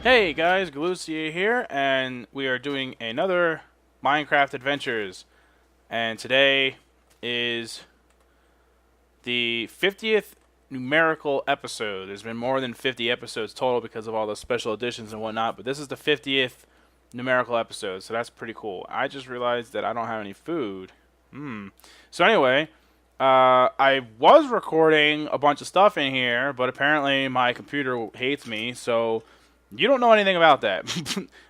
Hey guys, Galucia here, and we are doing another Minecraft Adventures. And today is the 50th numerical episode. There's been more than 50 episodes total because of all the special editions and whatnot, but this is the 50th numerical episode, so that's pretty cool. I just realized that I don't have any food. So anyway, I was recording a bunch of stuff in here, but apparently my computer hates me, so you don't know anything about that.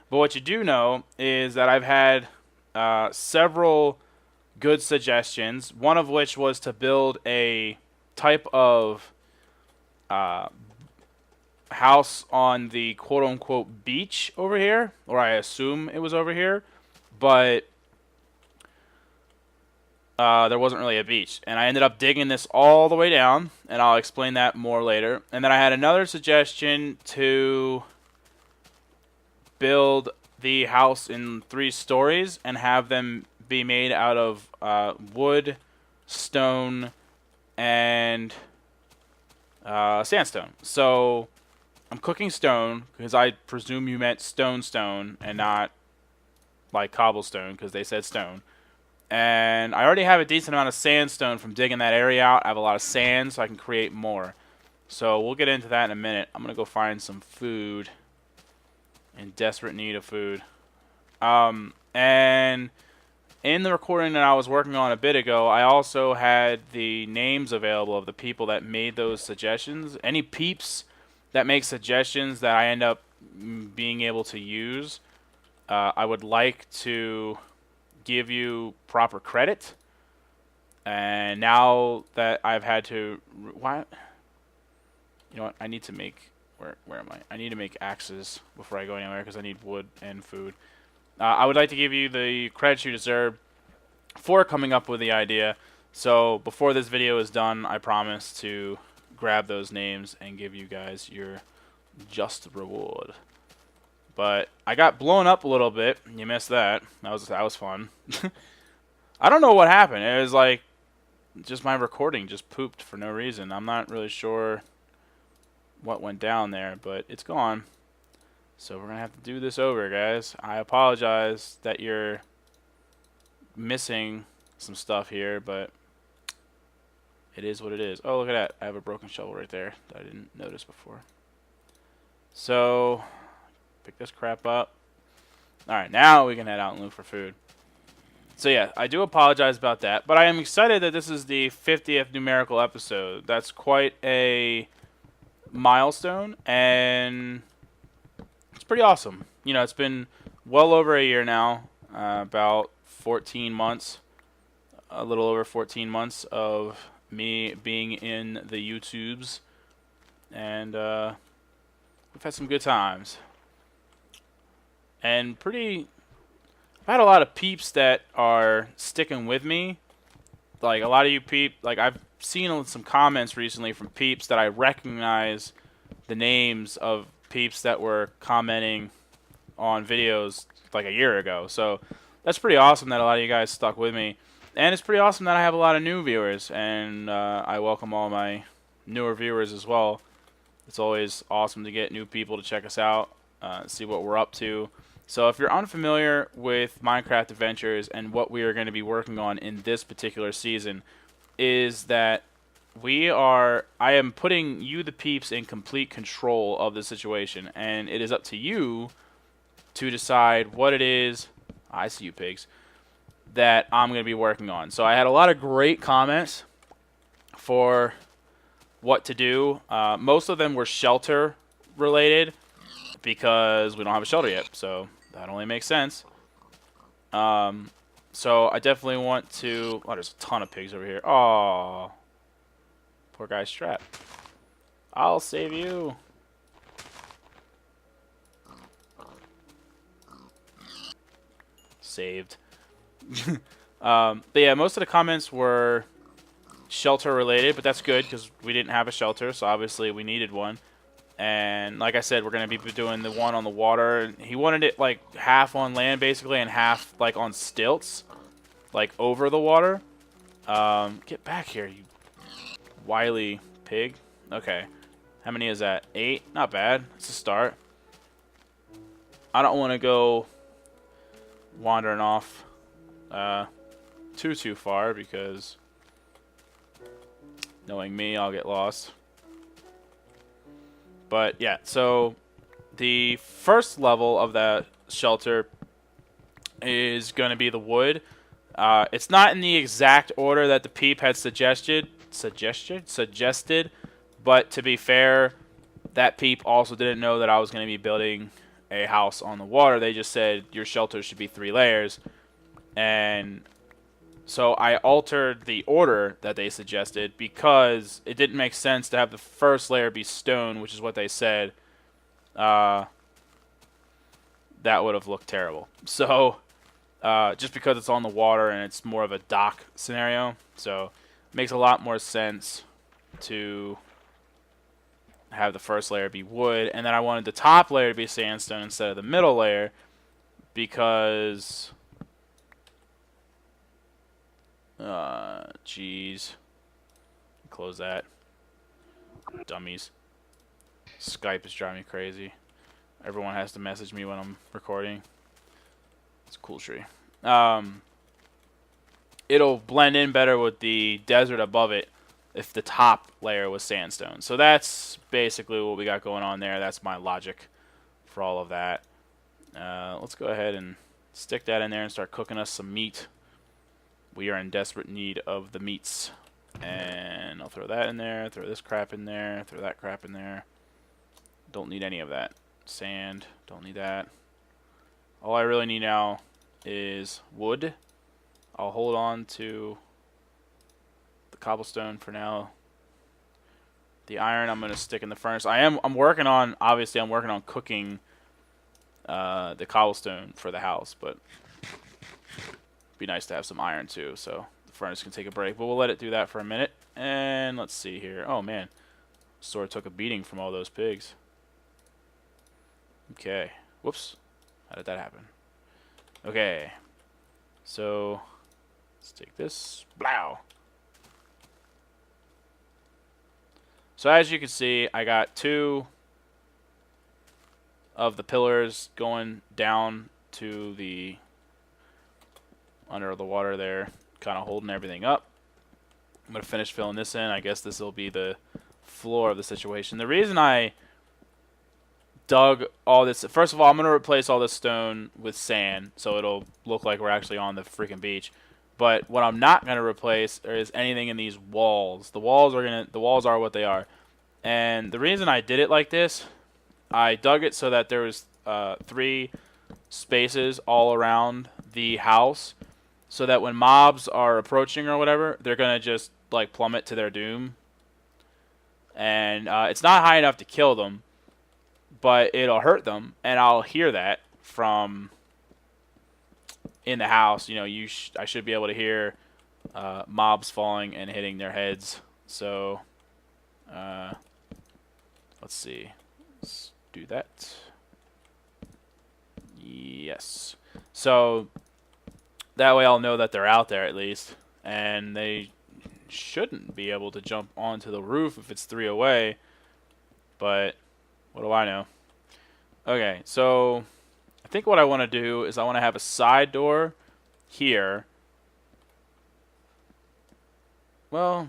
But what you do know is that I've had several good suggestions, one of which was to build a type of uh, house on the quote-unquote beach over here, or I assume it was over here, but there wasn't really a beach. And I ended up digging this all the way down, and I'll explain that more later. And then I had another suggestion to build the house in 3 stories and have them be made out of wood, stone, and sandstone. So I'm cooking stone because I presume you meant stone and not like cobblestone because they said stone. And I already have a decent amount of sandstone from digging that area out. I have a lot of sand, so I can create more. So we'll get into that in a minute. I'm going to go find some food. In desperate need of food. And in the recording that I was working on a bit ago, I also had the names available of the people that made those suggestions. Any peeps that make suggestions that I end up being able to use, I would like to give you proper credit. And now that I've had to... What? You know what? I need to make... Where am I? I need to make axes before I go anywhere because I need wood and food. I would like to give you the credit you deserve for coming up with the idea. So before this video is done, I promise to grab those names and give you guys your just reward. But I got blown up a little bit. You missed that. That was fun. I don't know what happened. It was like just my recording just pooped for no reason. I'm not really sure what went down there, but it's gone. So we're gonna have to do this over, guys. I apologize that you're missing some stuff here, but it is what it is. Oh, look at that. I have a broken shovel right there that I didn't notice before. So pick this crap up. Alright, now we can head out and look for food. So yeah, I do apologize about that, but I am excited that this is the 50th numerical episode. That's quite a milestone, and it's pretty awesome. You know, it's been well over a year now, about 14 months, a little over 14 months of me being in the YouTubes, and we've had some good times. And I've had a lot of peeps that are sticking with me. Like, a lot of you I've seen some comments recently from peeps that I recognize the names of peeps that were commenting on videos like a year ago. So that's pretty awesome that a lot of you guys stuck with me. And it's pretty awesome that I have a lot of new viewers, and I welcome all my newer viewers as well. It's always awesome to get new people to check us out, see what we're up to. So if you're unfamiliar with Minecraft Adventures and what we are going to be working on in this particular season, is that I am putting you, the peeps, in complete control of the situation, and it is up to you to decide what it is, I see you pigs, that I'm going to be working on. So I had a lot of great comments for what to do. Most of them were shelter related, because we don't have a shelter yet, so that only makes sense. So I definitely want to... Oh, there's a ton of pigs over here. Oh, poor guy's trapped. I'll save you. Saved. But yeah, most of the comments were shelter related, but that's good because we didn't have a shelter, so obviously we needed one. And like I said, we're going to be doing the one on the water. He wanted it like half on land basically and half like on stilts, like over the water. Get back here, you wily pig. Okay. How many is that? 8? Not bad. It's a start. I don't want to go wandering off too far, because knowing me, I'll get lost. But yeah, so the first level of that shelter is going to be the wood. It's not in the exact order that the Peep had suggested, but to be fair, that Peep also didn't know that I was going to be building a house on the water. They just said your shelter should be 3 layers, and so I altered the order that they suggested because it didn't make sense to have the first layer be stone, which is what they said. That would have looked terrible. So just because it's on the water and it's more of a dock scenario, so it makes a lot more sense to have the first layer be wood, and then I wanted the top layer to be sandstone instead of the middle layer because jeez, close that, dummies. Skype is driving me crazy. Everyone has to message me when I'm recording. It's a cool tree. It'll blend in better with the desert above it if the top layer was sandstone. So that's basically what we got going on there. That's my logic for all of that. Let's go ahead and stick that in there and start cooking us some meat. We are in desperate need of the meats. And I'll throw that in there, throw this crap in there, throw that crap in there. Don't need any of that. Sand, don't need that. All I really need now is wood. I'll hold on to the cobblestone for now. The iron I'm going to stick in the furnace. I'm working on, obviously I'm working on cooking the cobblestone for the house, but it'd be nice to have some iron too, so the furnace can take a break. But we'll let it do that for a minute. And let's see here. Oh man, sort of took a beating from all those pigs. Okay. Whoops. How did that happen? Okay. So let's take this. Blow. So as you can see, I got 2 of the pillars going down to the under the water there, kind of holding everything up. I'm going to finish filling this in. I guess this will be the floor of the situation. The reason I dug all this, first of all, I'm going to replace all this stone with sand so it'll look like we're actually on the freaking beach. But what I'm not going to replace is anything in these walls. The walls are what they are. And the reason I did it like this, I dug it so that there was 3 spaces all around the house, so that when mobs are approaching or whatever, they're going to just like plummet to their doom. And it's not high enough to kill them, but it'll hurt them, and I'll hear that from in the house. You know, I should be able to hear mobs falling and hitting their heads. So let's see. Let's do that. Yes. So that way I'll know that they're out there at least, and they shouldn't be able to jump onto the roof if it's 3 away, but what do I know? Okay, so I think what I want to do is I want to have a side door here. Well,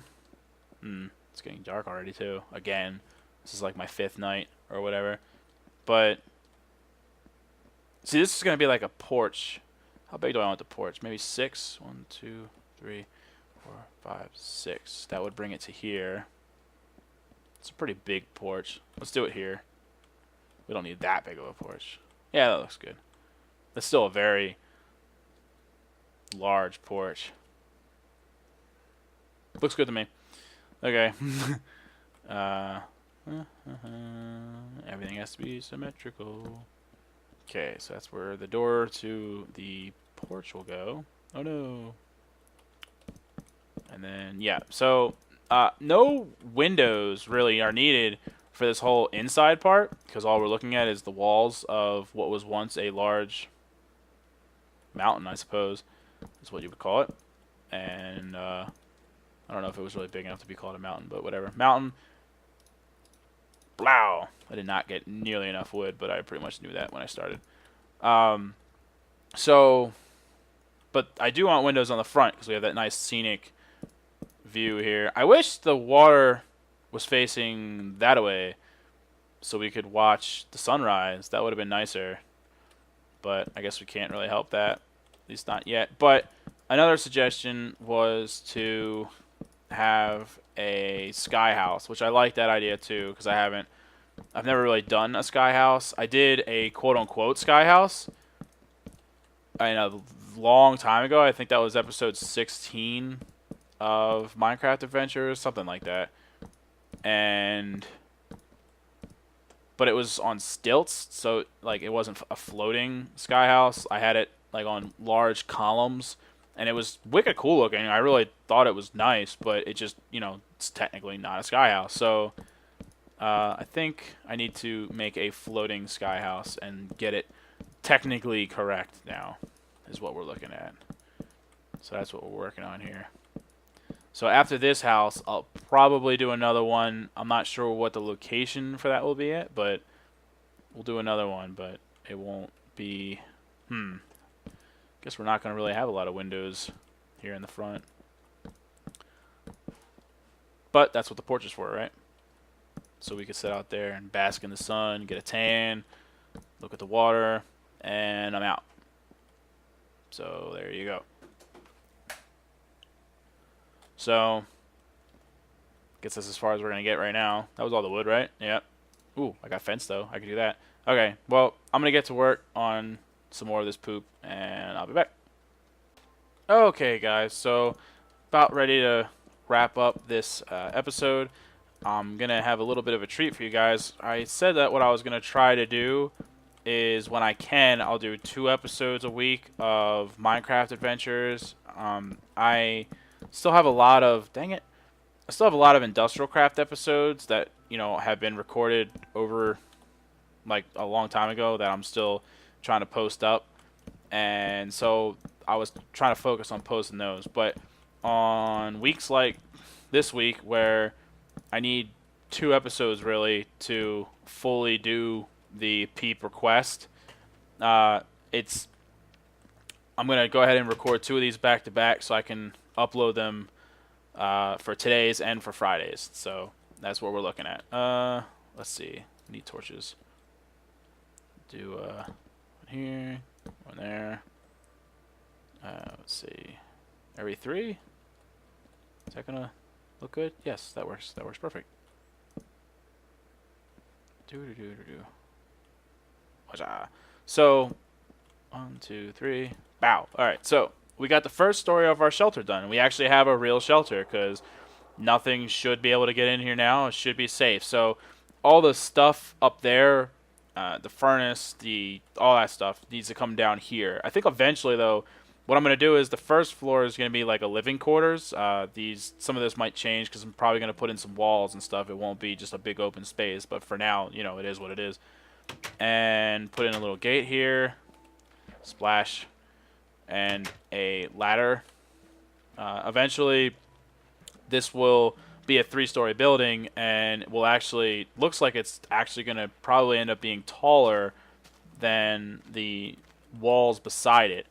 it's getting dark already too. Again, this is like my 5th night or whatever. But see, this is going to be like a porch. How big do I want the porch? Maybe 6. 1, 2, 3, 4, 5, 6. That would bring it to here. It's a pretty big porch. Let's do it here. We don't need that big of a porch. Yeah, that looks good. That's still a very large porch. Looks good to me. Okay. Everything has to be symmetrical. Okay, so that's where the door to the porch will go. Oh no. And then, yeah, so no windows really are needed for this whole inside part, because all we're looking at is the walls of what was once a large mountain, I suppose, is what you would call it. And I don't know if it was really big enough to be called a mountain, but whatever. Mountain. Blow. I did not get nearly enough wood, but I pretty much knew that when I started. So, but I do want windows on the front because we have that nice scenic view here. I wish the water was facing that way so we could watch the sunrise. That would have been nicer. But I guess we can't really help that. At least not yet. But another suggestion was to have a sky house, which I like that idea too because I've never really done a sky house. I did a quote-unquote sky house a long time ago. I think that was episode 16 of Minecraft Adventures, something like that. But it was on stilts, so like it wasn't a floating sky house. I had it like on large columns, and it was wicked cool looking. I really thought it was nice, but it just, it's technically not a sky house. So I think I need to make a floating sky house and get it technically correct now, is what we're looking at. So that's what we're working on here. So after this house, I'll probably do another one. I'm not sure what the location for that will be yet, but we'll do another one, but it won't be... Guess we're not going to really have a lot of windows here in the front. But that's what the porch is for, right? So we could sit out there and bask in the sun, get a tan, look at the water, and I'm out. So there you go. So, guess that's as far as we're going to get right now. That was all the wood, right? Yep. Ooh, I got fence, though. I can do that. Okay, well, I'm going to get to work on some more of this poop, and I'll be back. Okay, guys, so about ready to wrap up this episode. I'm going to have a little bit of a treat for you guys. I said that what I was going to try to do is when I can, I'll do 2 episodes a week of Minecraft Adventures. I still have a lot of, dang it, I still have a lot of Industrial Craft episodes that, have been recorded over like a long time ago that I'm still trying to post up. And so I was trying to focus on posting those. But on weeks like this week where I need 2 episodes really to fully do the Peep request, I'm going to go ahead and record 2 of these back to back so I can upload them for today's and for Friday's. So that's what we're looking at. Let's see. Need torches. Do one here, one there. Let's see. Every 3? Is that gonna look good? Yes, that works. That works perfect. So 1, 2, 3. Bow. All right. So we got the first story of our shelter done. We actually have a real shelter because nothing should be able to get in here now. It should be safe. So all the stuff up there, the furnace, all that stuff needs to come down here. I think eventually, though, what I'm going to do is the first floor is going to be like a living quarters. Some of this might change because I'm probably going to put in some walls and stuff. It won't be just a big open space. But for now, it is what it is. And put in a little gate here. Splash. And a ladder. Eventually, this will be a 3-story building, and looks like it's actually going to probably end up being taller than the walls beside it.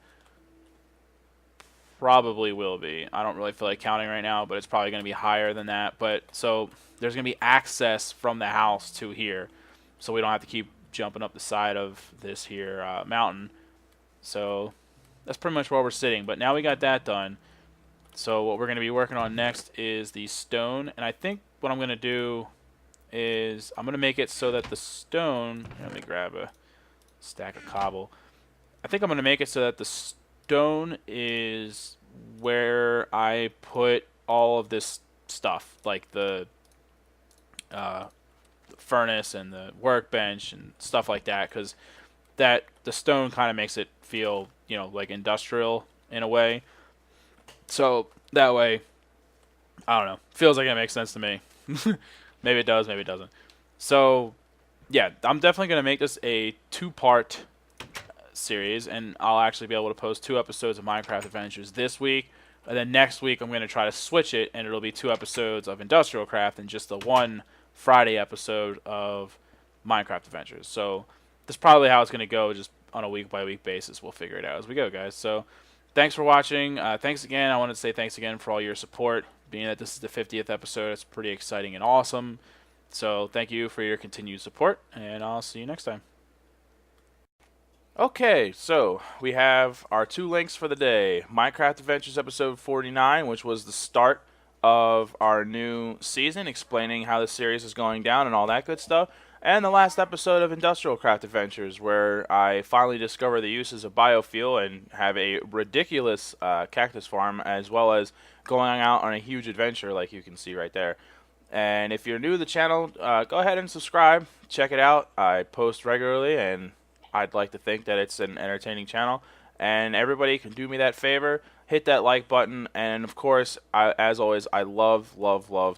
Probably will be. I don't really feel like counting right now, but it's probably going to be higher than that. But so there's going to be access from the house to here, so we don't have to keep jumping up the side of this here mountain. So that's pretty much where we're sitting. But now we got that done. So what we're going to be working on next is the stone. And I think what I'm going to do is I'm going to make it so that the stone... Let me grab a stack of cobble. I think I'm going to make it so that the stone is where I put all of this stuff. Like the furnace and the workbench and stuff like that. Because the stone kind of makes it feel, like industrial in a way. So that way, I don't know. Feels like it makes sense to me. Maybe it does, maybe it doesn't. So, yeah, I'm definitely going to make this a 2-part series, and I'll actually be able to post 2 episodes of Minecraft Adventures this week. And then next week, I'm going to try to switch it, and it'll be 2 episodes of Industrial Craft and just the 1 Friday episode of Minecraft Adventures. So, that's probably how it's going to go, just on a week-by-week basis. We'll figure it out as we go, guys. So thanks for watching. Thanks again. I want to say thanks again for all your support. Being that this is the 50th episode, it's pretty exciting and awesome. So thank you for your continued support, and I'll see you next time. Okay, so we have our 2 links for the day. Minecraft Adventures episode 49, which was the start of our new season, explaining how the series is going down and all that good stuff. And the last episode of Industrial Craft Adventures, where I finally discover the uses of biofuel and have a ridiculous cactus farm, as well as going out on a huge adventure like you can see right there. And if you're new to the channel, go ahead and subscribe. Check it out. I post regularly, and I'd like to think that it's an entertaining channel. And everybody can do me that favor. Hit that like button. And of course, as always, I love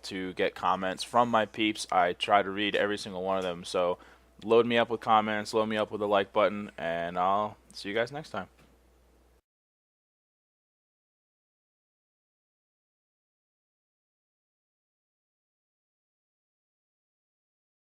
to get comments from my peeps. I try to read every single one of them. So load me up with comments. Load me up with a like button. And I'll see you guys next time.